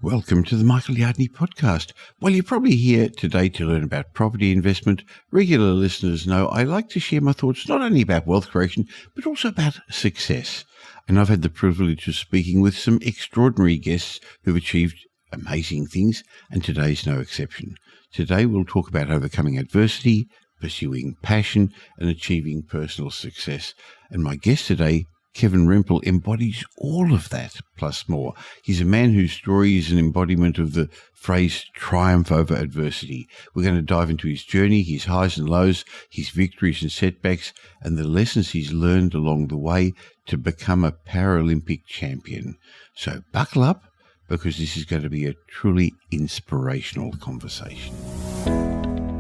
Welcome to the Michael Yardney podcast. Well, you're probably here today to learn about property investment. Regular listeners know I like to share my thoughts not only about wealth creation, but also about success. And I've had the privilege of speaking with some extraordinary guests who've achieved amazing things, and today's no exception. Today we'll talk about overcoming adversity, pursuing passion, and achieving personal success. And my guest today, Kevin Rempel, embodies all of that, plus more. He's a man whose story is an embodiment of the phrase triumph over adversity. We're going to dive into his journey, his highs and lows, his victories and setbacks, and the lessons he's learned along the way to become a Paralympic champion. So buckle up, because this is going to be a truly inspirational conversation.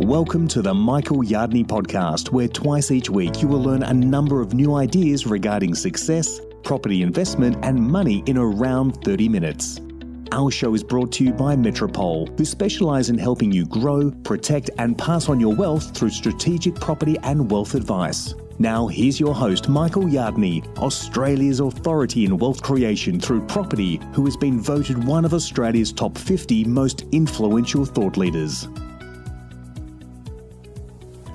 Welcome to the Michael Yardney podcast, where twice each week you will learn a number of new ideas regarding success, property investment, and money in around 30 minutes. Our show is brought to you by Metropole, who specialise in helping you grow, protect, and pass on your wealth through strategic property and wealth advice. Now, here's your host, Michael Yardney, Australia's authority in wealth creation through property, who has been voted one of Australia's top 50 most influential thought leaders.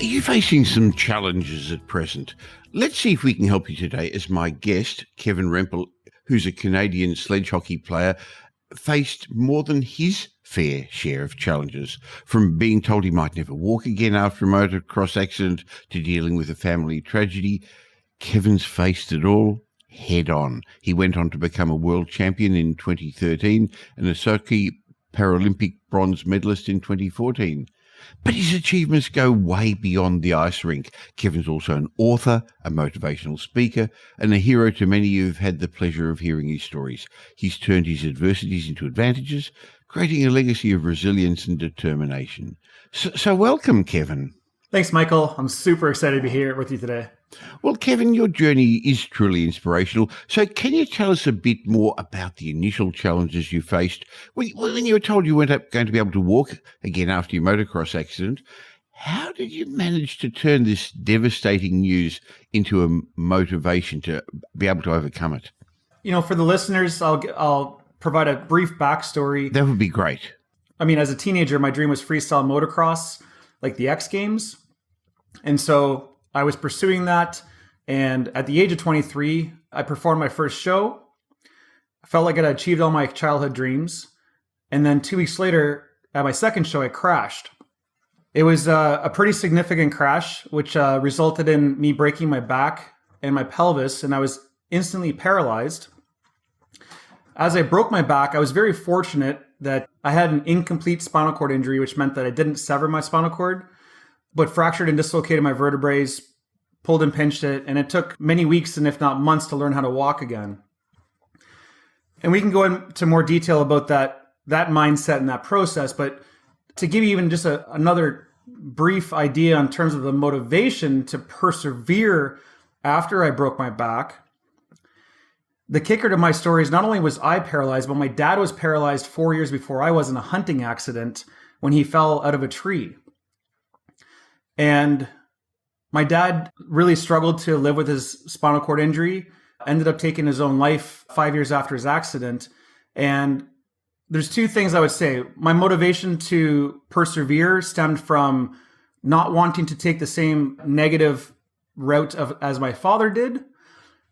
Are you facing some challenges at present? Let's see if we can help you today as my guest, Kevin Rempel, who's a Canadian sledge hockey player, faced more than his fair share of challenges, from being told he might never walk again after a motocross accident to dealing with a family tragedy. Kevin's faced it all head on. He went on to become a world champion in 2013 and a Sochi Paralympic bronze medalist in 2014. But his achievements go way beyond the ice rink. Kevin's also an author, a motivational speaker, and a hero to many who've had the pleasure of hearing his stories. He's turned his adversities into advantages, creating a legacy of resilience and determination. So welcome, Kevin. Thanks, Michael. I'm super excited to be here with you today. Well, Kevin, your journey is truly inspirational. So can you tell us a bit more about the initial challenges you faced when you were told you weren't going to be able to walk again after your motocross accident? How did you manage to turn this devastating news into a motivation to be able to overcome it? You know, for the listeners, I'll provide a brief backstory. That would be great. I mean, as a teenager, my dream was freestyle motocross, like the X Games. And so I was pursuing that, and at the age of 23, I performed my first show. I felt like I'd achieved all my childhood dreams, and then 2 weeks later, at my second show, I crashed. It was a pretty significant crash, which resulted in me breaking my back and my pelvis, and I was instantly paralyzed. As I broke my back, I was very fortunate that I had an incomplete spinal cord injury, which meant that I didn't sever my spinal cord, but fractured and dislocated my vertebrae, pulled and pinched it, and it took many weeks and if not months to learn how to walk again. And we can go into more detail about that mindset and that process, but to give you even just another brief idea in terms of the motivation to persevere after I broke my back, the kicker to my story is not only was I paralyzed, but my dad was paralyzed 4 years before I was in a hunting accident when he fell out of a tree. And my dad really struggled to live with his spinal cord injury, ended up taking his own life 5 years after his accident. And there's two things I would say. My motivation to persevere stemmed from not wanting to take the same negative route as my father did.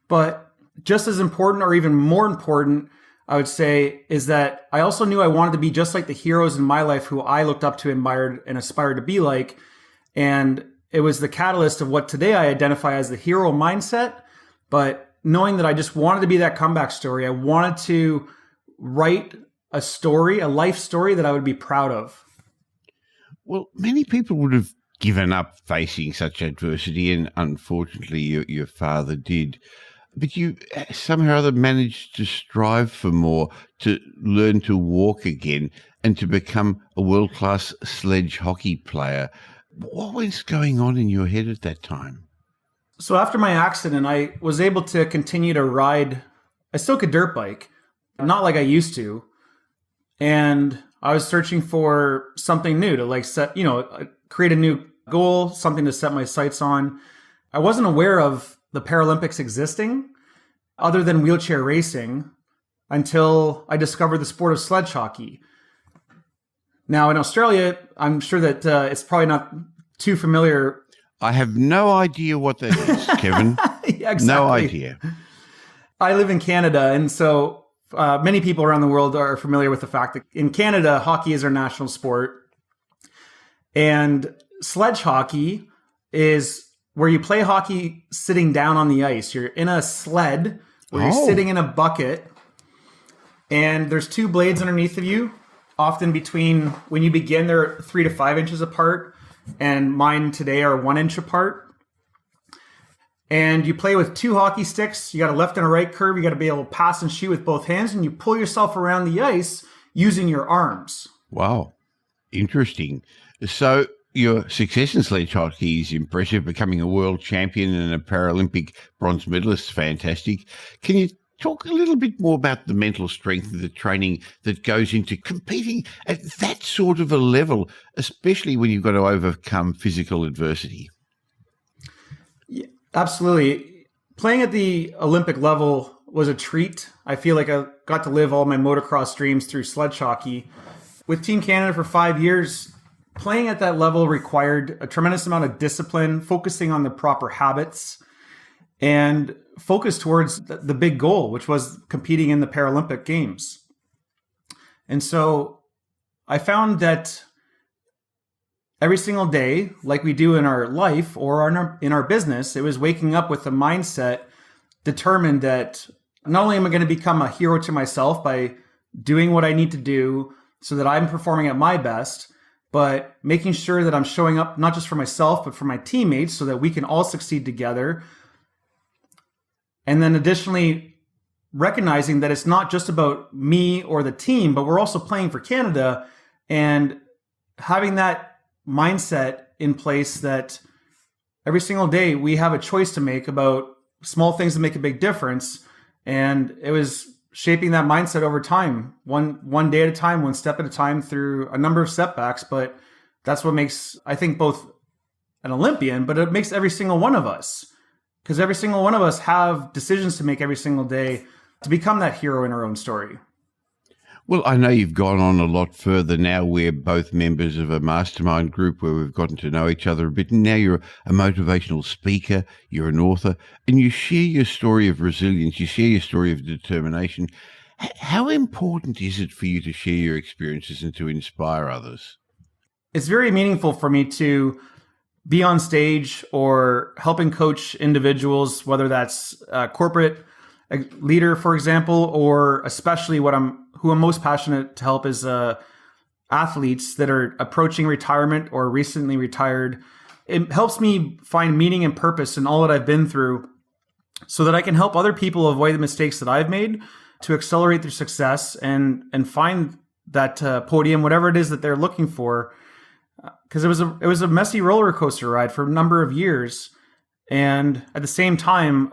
But just as important, or even more important, I would say, is that I also knew I wanted to be just like the heroes in my life who I looked up to, admired, and aspired to be like. And it was the catalyst of what today I identify as the hero mindset. But knowing that I just wanted to be that comeback story, I wanted to write a story, a life story that I would be proud of. Well, many people would have given up facing such adversity, and unfortunately your father did. But you somehow or other managed to strive for more, to learn to walk again, and to become a world-class sledge hockey player. What was going on in your head at that time? So after my accident, I was able to continue to ride. I still could dirt bike, not like I used to. And I was searching for something new to create a new goal, something to set my sights on. I wasn't aware of the Paralympics existing other than wheelchair racing. until I discovered the sport of sledge hockey. Now, in Australia, I'm sure that it's probably not too familiar. I have no idea what that is, Kevin. Yeah, exactly. No idea. I live in Canada, and so many people around the world are familiar with the fact that in Canada, hockey is our national sport. And sledge hockey is where you play hockey sitting down on the ice. You're in a sled where you're sitting in a bucket, and there's two blades underneath of you. Often between, when you begin, they're 3 to 5 inches apart, and mine today are 1 inch apart. And you play with two hockey sticks. You got a left and a right curve. You got to be able to pass and shoot with both hands, and you pull yourself around the ice using your arms. Wow. Interesting. So your success in sledge hockey is impressive, becoming a world champion and a Paralympic bronze medalist. Fantastic. Can you talk a little bit more about the mental strength and the training that goes into competing at that sort of a level, especially when you've got to overcome physical adversity? Yeah, absolutely. Playing at the Olympic level was a treat. I feel like I got to live all my motocross dreams through sledge hockey. With Team Canada for 5 years, playing at that level required a tremendous amount of discipline, focusing on the proper habits, and focus towards the big goal, which was competing in the Paralympic Games. And so I found that every single day, like we do in our life or in our business, it was waking up with a mindset determined that not only am I going to become a hero to myself by doing what I need to do so that I'm performing at my best, but making sure that I'm showing up not just for myself, but for my teammates so that we can all succeed together. And then additionally, recognizing that it's not just about me or the team, but we're also playing for Canada, and having that mindset in place that every single day we have a choice to make about small things that make a big difference. And it was shaping that mindset over time, one day at a time, one step at a time, through a number of setbacks. But that's what makes, I think, both an Olympian, but it makes every single one of us. Because every single one of us have decisions to make every single day to become that hero in our own story. Well, I know you've gone on a lot further now. We're both members of a mastermind group where we've gotten to know each other a bit. And now you're a motivational speaker, you're an author, and you share your story of resilience, you share your story of determination. How important is it for you to share your experiences and to inspire others? It's very meaningful for me to be on stage or helping coach individuals, whether that's a corporate leader, for example, or especially who I'm most passionate to help is athletes that are approaching retirement or recently retired. It helps me find meaning and purpose in all that I've been through so that I can help other people avoid the mistakes that I've made to accelerate their success and find that podium, whatever it is that they're looking for. Because it was a messy roller coaster ride for a number of years. And at the same time,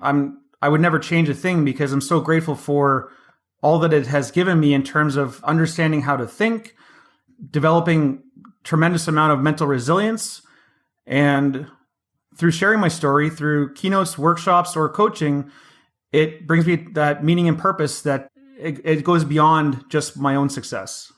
I would never change a thing because I'm so grateful for all that it has given me in terms of understanding how to think, developing tremendous amount of mental resilience, and through sharing my story, through keynotes, workshops, or coaching, it brings me that meaning and purpose that it goes beyond just my own success.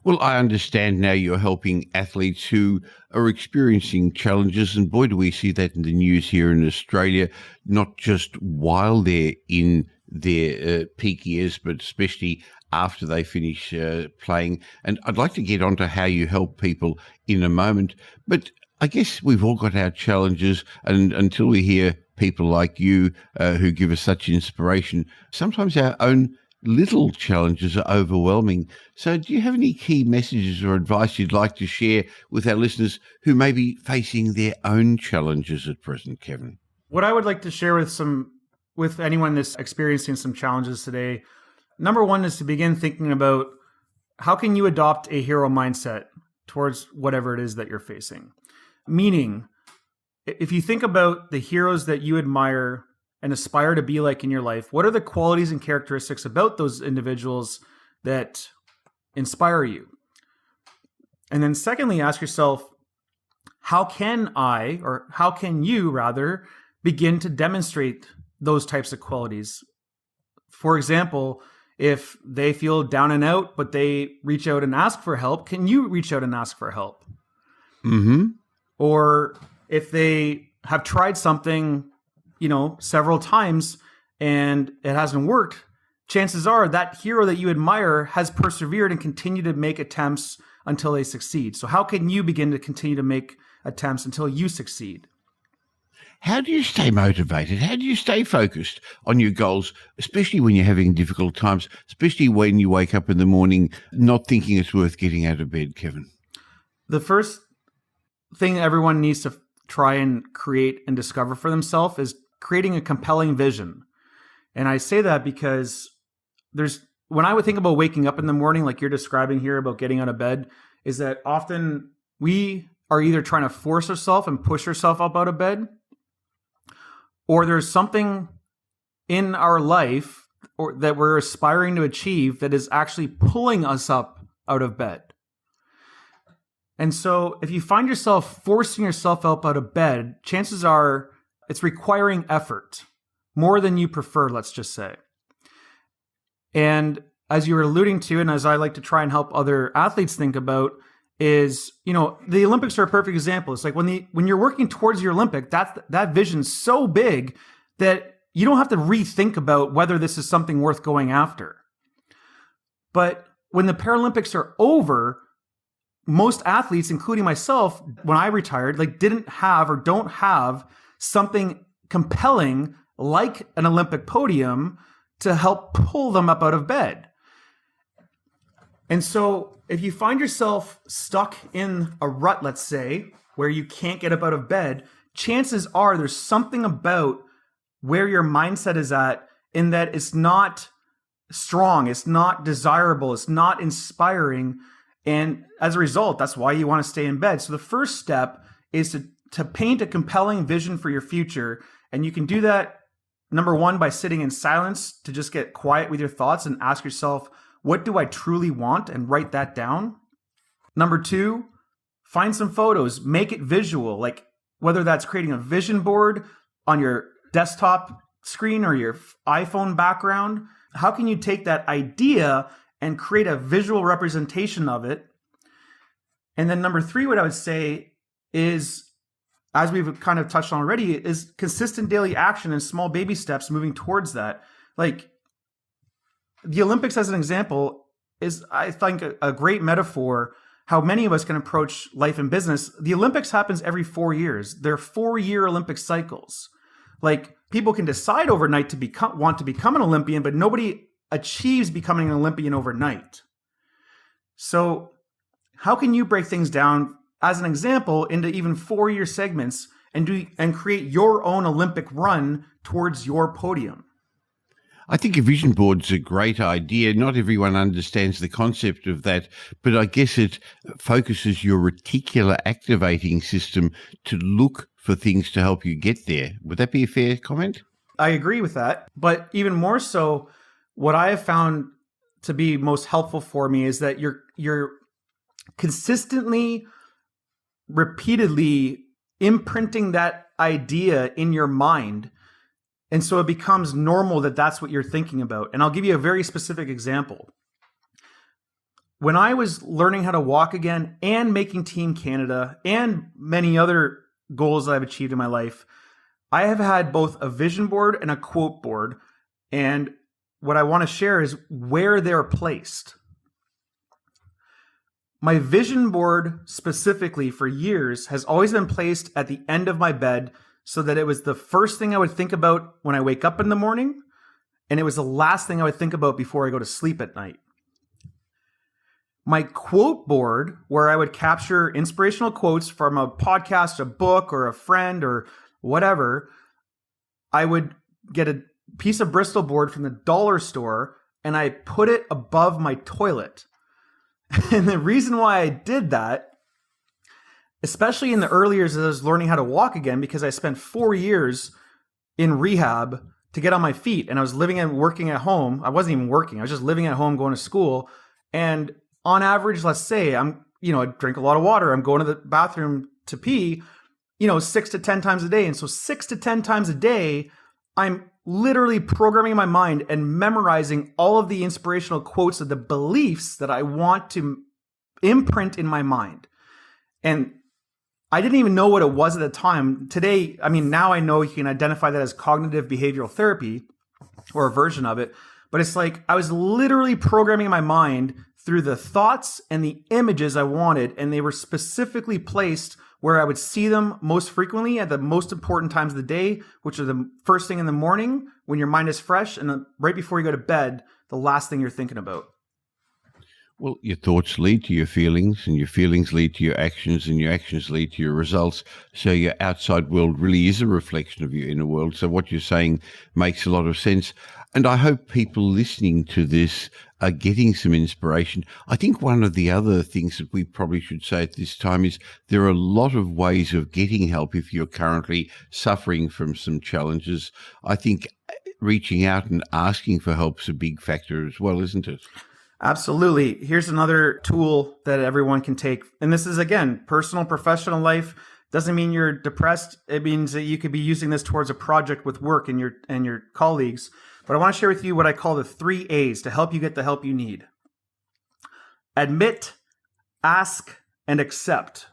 Well, I understand now you're helping athletes who are experiencing challenges, and boy, do we see that in the news here in Australia, not just while they're in their peak years, but especially after they finish playing. And I'd like to get on to how you help people in a moment, but I guess we've all got our challenges, and until we hear people like you who give us such inspiration, sometimes our own little challenges are overwhelming. So do you have any key messages or advice you'd like to share with our listeners who may be facing their own challenges at present, Kevin? What I would like to share with anyone that's experiencing some challenges today, number one is to begin thinking about how can you adopt a hero mindset towards whatever it is that you're facing. Meaning, if you think about the heroes that you admire and aspire to be like in your life, what are the qualities and characteristics about those individuals that inspire you? And then secondly, ask yourself, how can you begin to demonstrate those types of qualities? For example, If they feel down and out, but they reach out and ask for help, can you reach out and ask for help? Mm-hmm. Or if they have tried something, several times and it hasn't worked, chances are that hero that you admire has persevered and continued to make attempts until they succeed. So how can you begin to continue to make attempts until you succeed? How do you stay motivated? How do you stay focused on your goals, especially when you're having difficult times, especially when you wake up in the morning not thinking it's worth getting out of bed, Kevin? The first thing everyone needs to try and create and discover for themselves is creating a compelling vision. And I say that because when I would think about waking up in the morning, like you're describing here about getting out of bed, is that often we are either trying to force ourselves and push ourselves up out of bed, or there's something in our life or that we're aspiring to achieve that is actually pulling us up out of bed. And so if you find yourself forcing yourself up out of bed, chances are it's requiring effort, more than you prefer, let's just say. And as you were alluding to, and as I like to try and help other athletes think about, is, the Olympics are a perfect example. It's like when you're working towards your Olympic, that vision's so big that you don't have to rethink about whether this is something worth going after. But when the Paralympics are over, most athletes, including myself, when I retired, didn't have or don't have something compelling like an Olympic podium to help pull them up out of bed. And so if you find yourself stuck in a rut, let's say, where you can't get up out of bed, chances are there's something about where your mindset is at in that it's not strong, it's not desirable, it's not inspiring. And as a result, that's why you want to stay in bed. So the first step is to paint a compelling vision for your future. And you can do that, number one, by sitting in silence to just get quiet with your thoughts and ask yourself, what do I truly want? And write that down. Number two, find some photos, make it visual, like whether that's creating a vision board on your desktop screen or your iPhone background. How can you take that idea and create a visual representation of it? And then number three, what I would say is, as we've kind of touched on already, is consistent daily action and small baby steps moving towards that. Like the Olympics, as an example, is, I think, a great metaphor how many of us can approach life and business. The Olympics happens every 4 years. They're 4-year Olympic cycles. Like, people can decide overnight to want to become an Olympian, but nobody achieves becoming an Olympian overnight. So how can you break things down, as an example, into even 4-year segments and create your own Olympic run towards your podium? I think a vision board's a great idea. Not everyone understands the concept of that, but I guess it focuses your reticular activating system to look for things to help you get there. Would that be a fair comment? I agree with that. But even more so, what I have found to be most helpful for me is that you're consistently, repeatedly imprinting that idea in your mind. And so it becomes normal that that's what you're thinking about. And I'll give you a very specific example. When I was learning how to walk again and making Team Canada and many other goals that I've achieved in my life, I have had both a vision board and a quote board. And what I want to share is where they're placed. My vision board specifically for years has always been placed at the end of my bed, so that it was the first thing I would think about when I wake up in the morning, and it was the last thing I would think about before I go to sleep at night. My quote board, where I would capture inspirational quotes from a podcast, a book, or a friend, or whatever, I would get a piece of Bristol board from the dollar store, and I put it above my toilet. And the reason why I did that, especially in the early years as I was learning how to walk again, because I spent 4 years in rehab to get on my feet, and I was living and working at home. I wasn't even working. I was just living at home, going to school. And on average, let's say I drink a lot of water. I'm going to the bathroom to pee, 6 to 10 times a day. And so 6 to 10 times a day, I'm literally programming my mind and memorizing all of the inspirational quotes of the beliefs that I want to imprint in my mind. And I didn't even know what it was at the time. Today, now I know you can identify that as cognitive behavioral therapy or a version of it. But it's like I was literally programming my mind through the thoughts and the images I wanted, and they were specifically placed where I would see them most frequently at the most important times of the day, which are the first thing in the morning when your mind is fresh, and right before you go to bed, the last thing you're thinking about. Well, your thoughts lead to your feelings, and your feelings lead to your actions, and your actions lead to your results. So your outside world really is a reflection of your inner world. So what you're saying makes a lot of sense. And I hope people listening to this are getting some inspiration. I think one of the other things that we probably should say at this time is there are a lot of ways of getting help if you're currently suffering from some challenges. I think reaching out and asking for help is a big factor as well, isn't it? Absolutely. Here's another tool that everyone can take. And this is, again, personal, professional life. Doesn't mean you're depressed. It means that you could be using this towards a project with work and your colleagues. But I want to share with you what I call the 3 A's to help you get the help you need. Admit, ask, and accept.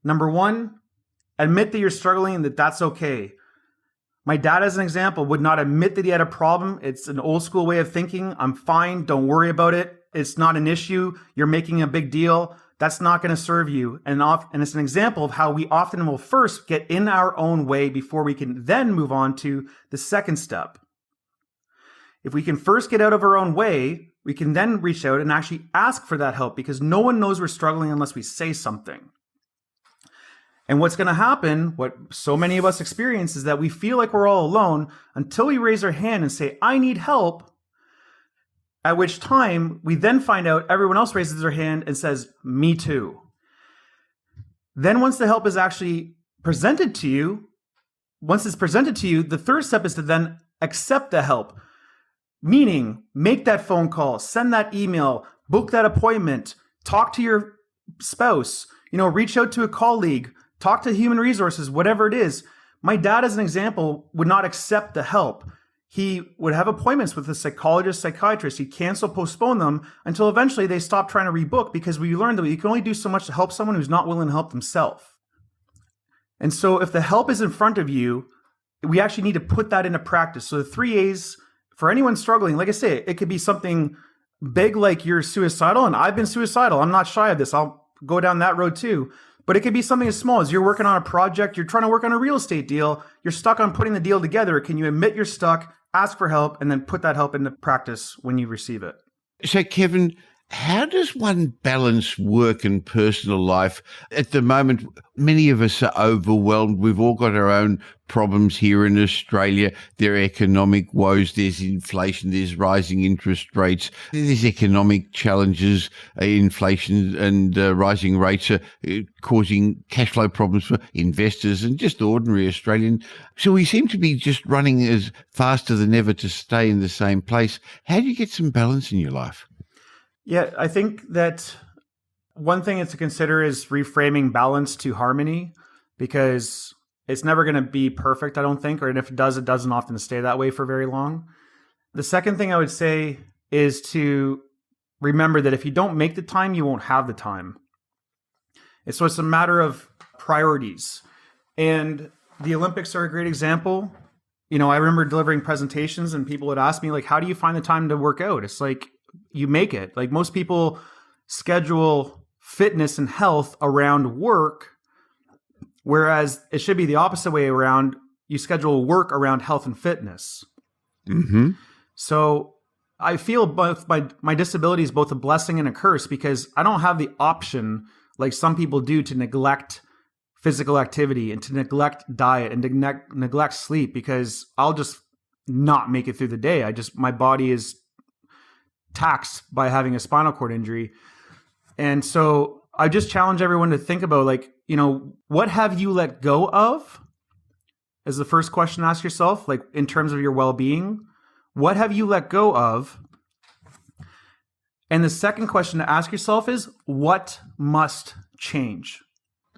Number 1, admit that you're struggling and that that's okay. My dad, as an example, would not admit that he had a problem. It's an old school way of thinking. I'm fine. Don't worry about it. It's not an issue. You're making a big deal. That's not going to serve you. And it's an example of how we often will first get in our own way before we can then move on to the second step. If we can first get out of our own way, we can then reach out and actually ask for that help, because no one knows we're struggling unless we say something. And what's going to happen, what so many of us experience, is that we feel like we're all alone until we raise our hand and say, I need help, at which time we then find out everyone else raises their hand and says, me too. Then once the help is actually presented to you, the third step is to then accept the help. Meaning, make that phone call, send that email, book that appointment, talk to your spouse, reach out to a colleague, talk to human resources, whatever it is. My dad, as an example, would not accept the help. He would have appointments with a psychologist, psychiatrist. He'd cancel, postpone them until eventually they stopped trying to rebook, because we learned that you can only do so much to help someone who's not willing to help themselves. And so if the help is in front of you, we actually need to put that into practice. So the 3 A's for anyone struggling, like I say, it could be something big like you're suicidal, and I've been suicidal. I'm not shy of this. I'll go down that road too. But it could be something as small as you're working on a project, you're trying to work on a real estate deal, you're stuck on putting the deal together. Can you admit you're stuck, ask for help, and then put that help into practice when you receive it? So, Kevin, how does one balance work and personal life? At the moment, many of us are overwhelmed. We've all got our own problems here in Australia. There are economic woes, there's inflation, there's rising interest rates, there's economic challenges, inflation and rising rates are causing cash flow problems for investors and just ordinary Australian. So we seem to be just running as faster than ever to stay in the same place. How do you get some balance in your life? Yeah, I think that one thing to consider is reframing balance to harmony, because it's never going to be perfect, I don't think, or if it does, it doesn't often stay that way for very long. The second thing I would say is to remember that if you don't make the time, you won't have the time. So it's a matter of priorities. And the Olympics are a great example. I remember delivering presentations and people would ask me, like, how do you find the time to work out? It's like, you make it. Like, most people schedule fitness and health around work, whereas it should be the opposite way around. You schedule work around health and fitness. Mm-hmm. So I feel both my disability is both a blessing and a curse, because I don't have the option, like some people do, to neglect physical activity and to neglect diet and to neglect sleep, because I'll just not make it through the day. My body is taxed by having a spinal cord injury. And so I just challenge everyone to think about, like, what have you let go of? Is the first question to ask yourself, like, in terms of your well-being, what have you let go of? And the second question to ask yourself is, what must change?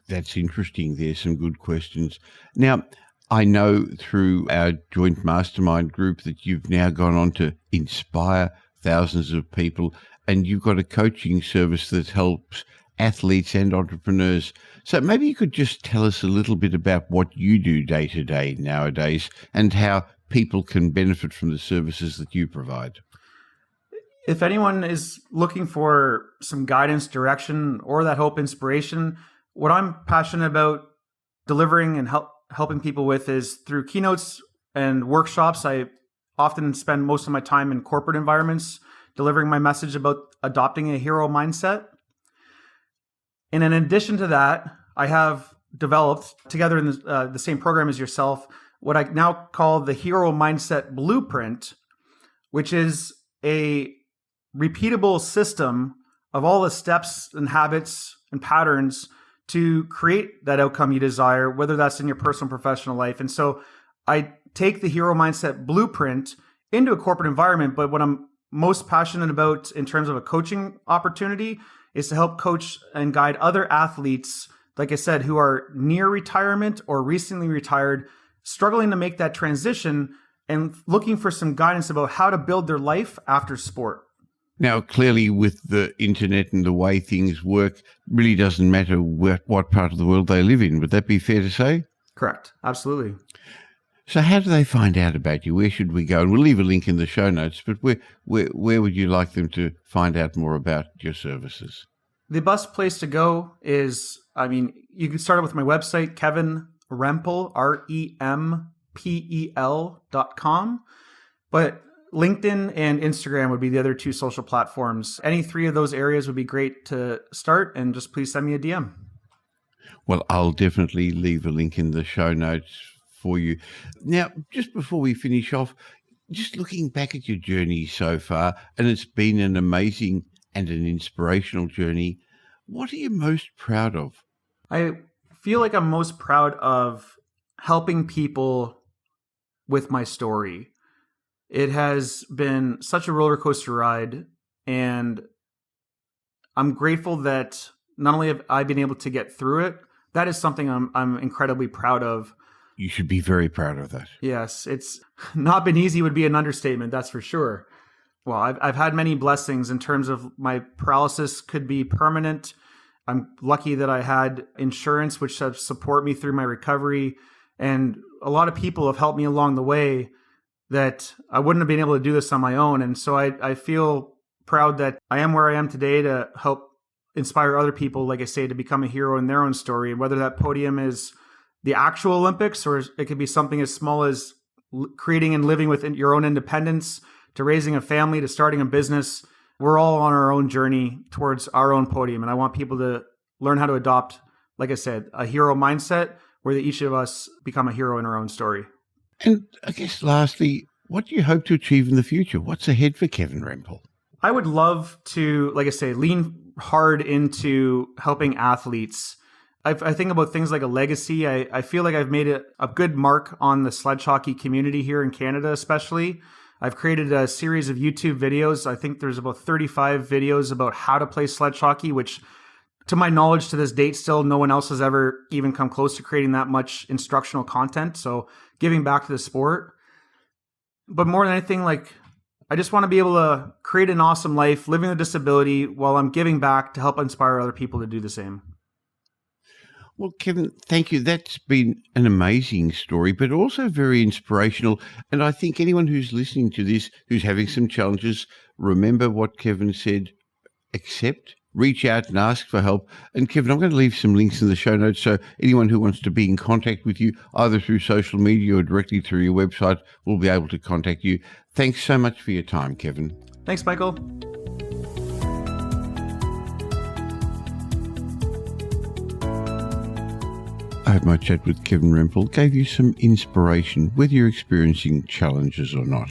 That's interesting. There's some good questions. Now, I know through our joint mastermind group that you've now gone on to inspire thousands of people, and you've got a coaching service that helps athletes and entrepreneurs. So maybe you could just tell us a little bit about what you do day to day nowadays and how people can benefit from the services that you provide. If anyone is looking for some guidance, direction, or that hope, inspiration, what I'm passionate about delivering and helping people with is through keynotes and workshops. I often spend most of my time in corporate environments delivering my message about adopting a hero mindset. And in addition to that, I have developed, together in the same program as yourself, what I now call the Hero Mindset Blueprint, which is a repeatable system of all the steps and habits and patterns to create that outcome you desire, whether that's in your personal and professional life. And so I take the Hero Mindset Blueprint into a corporate environment, but what I'm most passionate about in terms of a coaching opportunity is to help coach and guide other athletes, like I said, who are near retirement or recently retired, struggling to make that transition and looking for some guidance about how to build their life after sport. Now, clearly with the internet and the way things work, really doesn't matter what part of the world they live in. Would that be fair to say? Correct. Absolutely. So how do they find out about you? Where should we go? And we'll leave a link in the show notes, but where would you like them to find out more about your services? The best place to go is, you can start with my website, Kevin Rempel, REMPEL.com. But LinkedIn and Instagram would be the other two social platforms. Any three of those areas would be great to start, and just please send me a DM. Well, I'll definitely leave a link in the show notes for you. Now, just before we finish off, just looking back at your journey so far, and it's been an amazing and an inspirational journey, what are you most proud of? I feel like I'm most proud of helping people with my story. It has been such a roller coaster ride, and I'm grateful that not only have I been able to get through it, that is something I'm incredibly proud of. You should be very proud of that. Yes, it's not been easy would be an understatement, that's for sure. Well, I've had many blessings in terms of my paralysis could be permanent. I'm lucky that I had insurance, which has support me through my recovery. And a lot of people have helped me along the way that I wouldn't have been able to do this on my own. And so I feel proud that I am where I am today to help inspire other people, like I say, to become a hero in their own story. And whether that podium is the actual Olympics, or it could be something as small as creating and living within your own independence, to raising a family, to starting a business. We're all on our own journey towards our own podium. And I want people to learn how to adopt, like I said, a hero mindset where each of us become a hero in our own story. And I guess lastly, what do you hope to achieve in the future? What's ahead for Kevin Rempel? I would love to, like I say, lean hard into helping athletes. I think about things like a legacy. I feel like I've made a good mark on the sledge hockey community here in Canada, especially. I've created a series of YouTube videos. I think there's about 35 videos about how to play sledge hockey, which to my knowledge to this date, still no one else has ever even come close to creating that much instructional content. So giving back to the sport. But more than anything, I just want to be able to create an awesome life, living with a disability while I'm giving back to help inspire other people to do the same. Well, Kevin, thank you. That's been an amazing story, but also very inspirational. And I think anyone who's listening to this, who's having some challenges, remember what Kevin said, accept, reach out and ask for help. And Kevin, I'm going to leave some links in the show notes, so anyone who wants to be in contact with you, either through social media or directly through your website, will be able to contact you. Thanks so much for your time, Kevin. Thanks, Michael. I hope my chat with Kevin Rempel gave you some inspiration, whether you're experiencing challenges or not.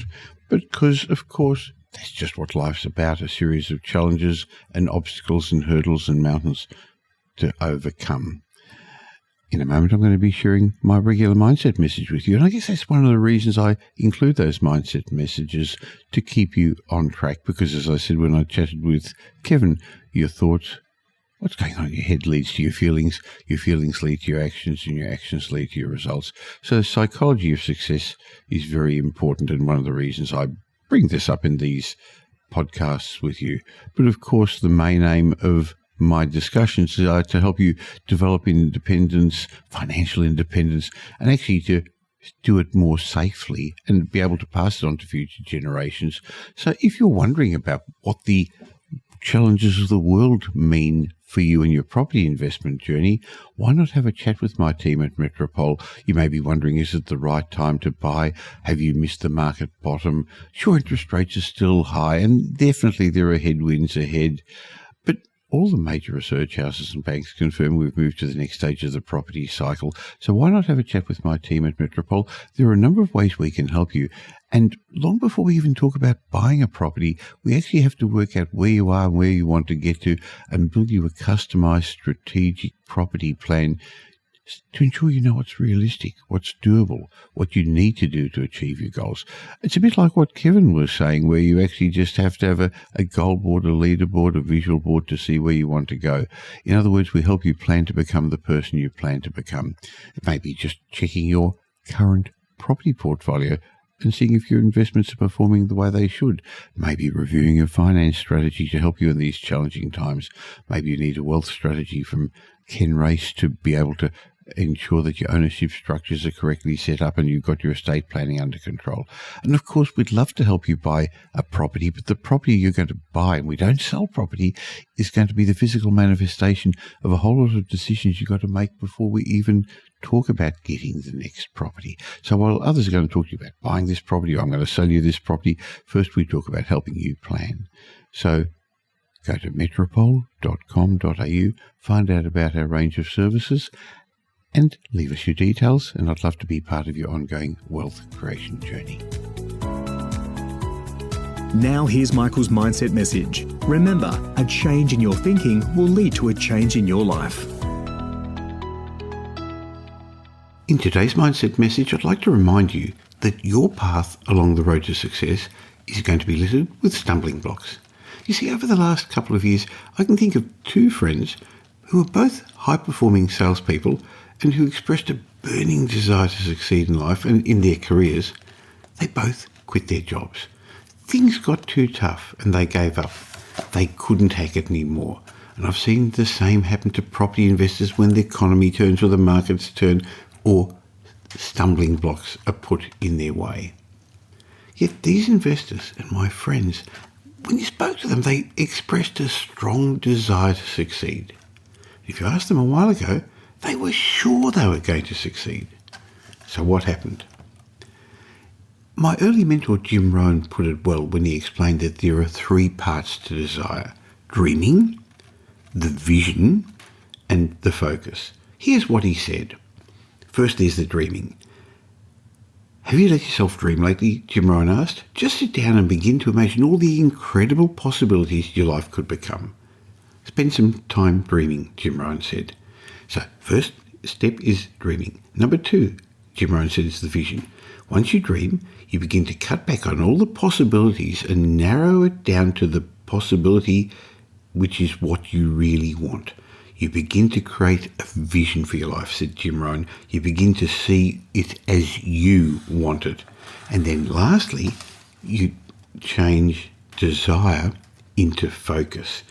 Because, of course, that's just what life's about, a series of challenges and obstacles and hurdles and mountains to overcome. In a moment, I'm going to be sharing my regular mindset message with you. And I guess that's one of the reasons I include those mindset messages, to keep you on track. Because, as I said when I chatted with Kevin, your thoughts What's going on in your head leads to your feelings lead to your actions, and your actions lead to your results. So the psychology of success is very important, and one of the reasons I bring this up in these podcasts with you. But of course, the main aim of my discussions are to help you develop independence, financial independence, and actually to do it more safely and be able to pass it on to future generations. So if you're wondering about what the challenges of the world mean for you and your property investment journey, why not have a chat with my team at Metropole? You may be wondering, is it the right time to buy? Have you missed the market bottom? Sure, interest rates are still high, and definitely there are headwinds ahead. But all the major research houses and banks confirm we've moved to the next stage of the property cycle. So why not have a chat with my team at Metropole? There are a number of ways we can help you. And long before we even talk about buying a property, we actually have to work out where you are and where you want to get to and build you a customized strategic property plan to ensure you know what's realistic, what's doable, what you need to do to achieve your goals. It's a bit like what Kevin was saying, where you actually just have to have a goal board, a leaderboard, a visual board to see where you want to go. In other words, we help you plan to become the person you plan to become. It may be just checking your current property portfolio and seeing if your investments are performing the way they should. Maybe reviewing your finance strategy to help you in these challenging times. Maybe you need a wealth strategy from Ken Race to be able to ensure that your ownership structures are correctly set up and you've got your estate planning under control. And of course, we'd love to help you buy a property, but the property you're going to buy, and we don't sell property, is going to be the physical manifestation of a whole lot of decisions you've got to make before we even talk about getting the next property. So while others are going to talk to you about buying this property, or I'm going to sell you this property, first we talk about helping you plan. So go to metropole.com.au, find out about our range of services, and leave us your details, and I'd love to be part of your ongoing wealth creation journey. Now here's Michael's mindset message. Remember, a change in your thinking will lead to a change in your life. In today's mindset message, I'd like to remind you that your path along the road to success is going to be littered with stumbling blocks. You see, over the last couple of years, I can think of two friends who are both high-performing salespeople and who expressed a burning desire to succeed in life and in their careers. They both quit their jobs. Things got too tough and they gave up. They couldn't hack it anymore. And I've seen the same happen to property investors when the economy turns or the markets turn or stumbling blocks are put in their way. Yet these investors and my friends, when you spoke to them, they expressed a strong desire to succeed. If you asked them a while ago, they were sure they were going to succeed. So what happened? My early mentor Jim Rohn put it well when he explained that there are three parts to desire: dreaming, the vision, and the focus. Here's what he said. First, there's the dreaming. Have you let yourself dream lately? Jim Rohn asked. Just sit down and begin to imagine all the incredible possibilities your life could become. Spend some time dreaming, Jim Rohn said. So, first step is dreaming. Number two, Jim Rohn said, is the vision. Once you dream, you begin to cut back on all the possibilities and narrow it down to the possibility which is what you really want. You begin to create a vision for your life, said Jim Rohn. You begin to see it as you want it. And then lastly, you change desire into focus.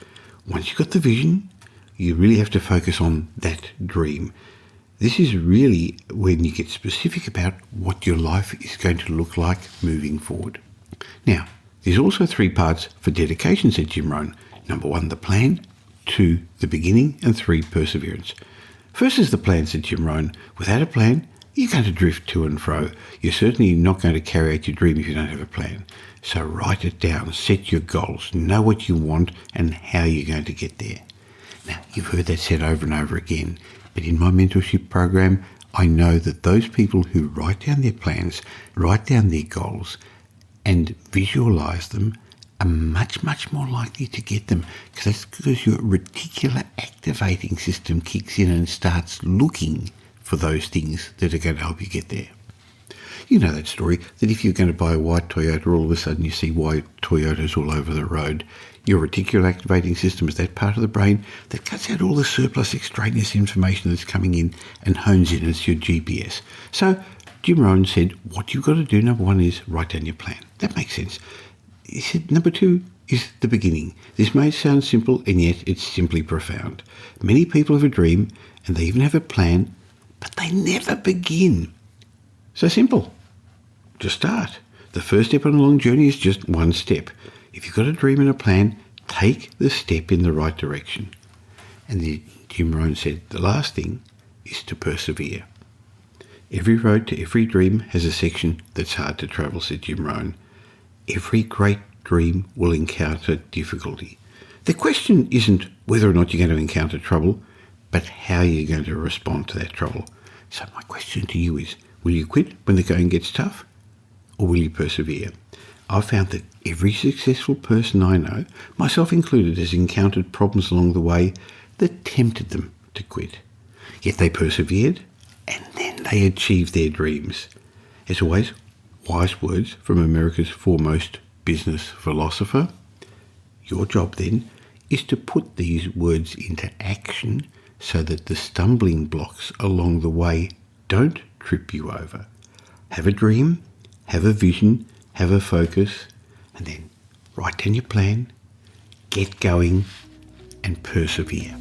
Once you've got the vision, you really have to focus on that dream. This is really when you get specific about what your life is going to look like moving forward. Now, there's also three parts for dedication, said Jim Rohn. Number one, the plan. Two, the beginning. And three, perseverance. First is the plan, said Jim Rohn. Without a plan, you're going to drift to and fro. You're certainly not going to carry out your dream if you don't have a plan. So write it down, set your goals, know what you want and how you're going to get there. Now, you've heard that said over and over again, but in my mentorship program, I know that those people who write down their plans, write down their goals, and visualize them are much, much more likely to get them, because that's because your reticular activating system kicks in and starts looking for those things that are going to help you get there. You know that story, that if you're going to buy a white Toyota, all of a sudden you see white Toyotas all over the road. Your reticular activating system is that part of the brain that cuts out all the surplus extraneous information that's coming in and hones in as your GPS. So Jim Rohn said, what you've got to do, number one, is write down your plan. That makes sense. He said, number two is the beginning. This may sound simple, and yet it's simply profound. Many people have a dream, and they even have a plan, but they never begin. So simple. Just start. The first step on a long journey is just one step. If you've got a dream and a plan, take the step in the right direction. And Jim Rohn said, the last thing is to persevere. Every road to every dream has a section that's hard to travel, said Jim Rohn. Every great dream will encounter difficulty. The question isn't whether or not you're going to encounter trouble, but how you're going to respond to that trouble. So my question to you is, will you quit when the going gets tough, or will you persevere? I've found that every successful person I know, myself included, has encountered problems along the way that tempted them to quit. Yet they persevered, and then they achieved their dreams. As always, wise words from America's foremost business philosopher. Your job then is to put these words into action so that the stumbling blocks along the way don't trip you over. Have a dream, have a vision, have a focus, and then write down your plan, get going, and persevere.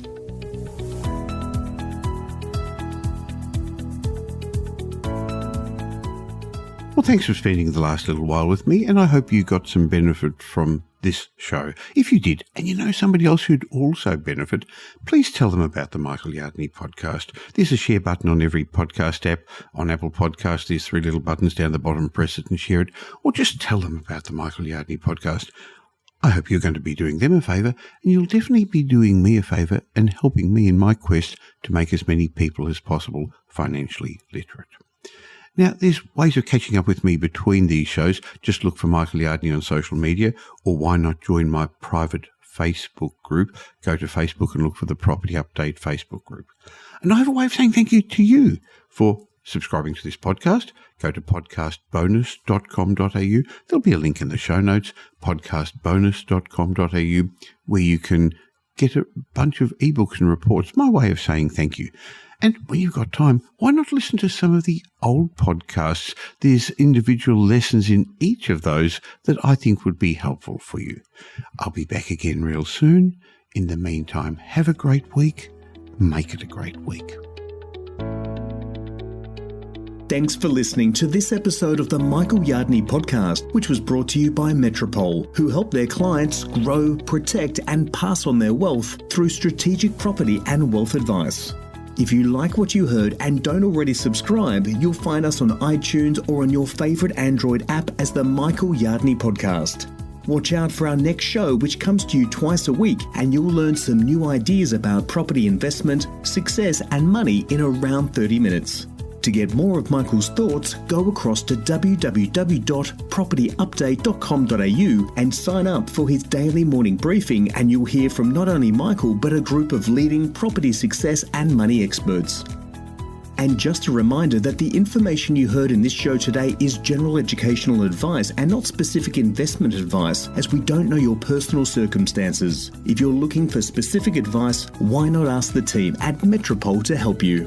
Well, thanks for spending the last little while with me, and I hope you got some benefit from this show. If you did, and you know somebody else who'd also benefit, please tell them about the Michael Yardney podcast. There's a share button on every podcast app. On Apple Podcasts, there's 3 little buttons down the bottom. Press it and share it, or just tell them about the Michael Yardney podcast. I hope you're going to be doing them a favour, and you'll definitely be doing me a favour and helping me in my quest to make as many people as possible financially literate. Now, there's ways of catching up with me between these shows. Just look for Michael Yardney on social media, or why not join my private Facebook group? Go to Facebook and look for the Property Update Facebook group. And I have a way of saying thank you to you for subscribing to this podcast. Go to podcastbonus.com.au. There'll be a link in the show notes, podcastbonus.com.au, where you can get a bunch of ebooks and reports. My way of saying thank you. And when you've got time, why not listen to some of the old podcasts? There's individual lessons in each of those that I think would be helpful for you. I'll be back again real soon. In the meantime, have a great week. Make it a great week. Thanks for listening to this episode of the Michael Yardney podcast, which was brought to you by Metropole, who help their clients grow, protect, and pass on their wealth through strategic property and wealth advice. If you like what you heard and don't already subscribe, you'll find us on iTunes or on your favourite Android app as the Michael Yardney Podcast. Watch out for our next show, which comes to you twice a week, and you'll learn some new ideas about property investment, success and money in around 30 minutes. To get more of Michael's thoughts, go across to www.propertyupdate.com.au and sign up for his daily morning briefing, and you'll hear from not only Michael but a group of leading property success and money experts. And just a reminder that the information you heard in this show today is general educational advice and not specific investment advice, as we don't know your personal circumstances. If you're looking for specific advice, why not ask the team at Metropole to help you?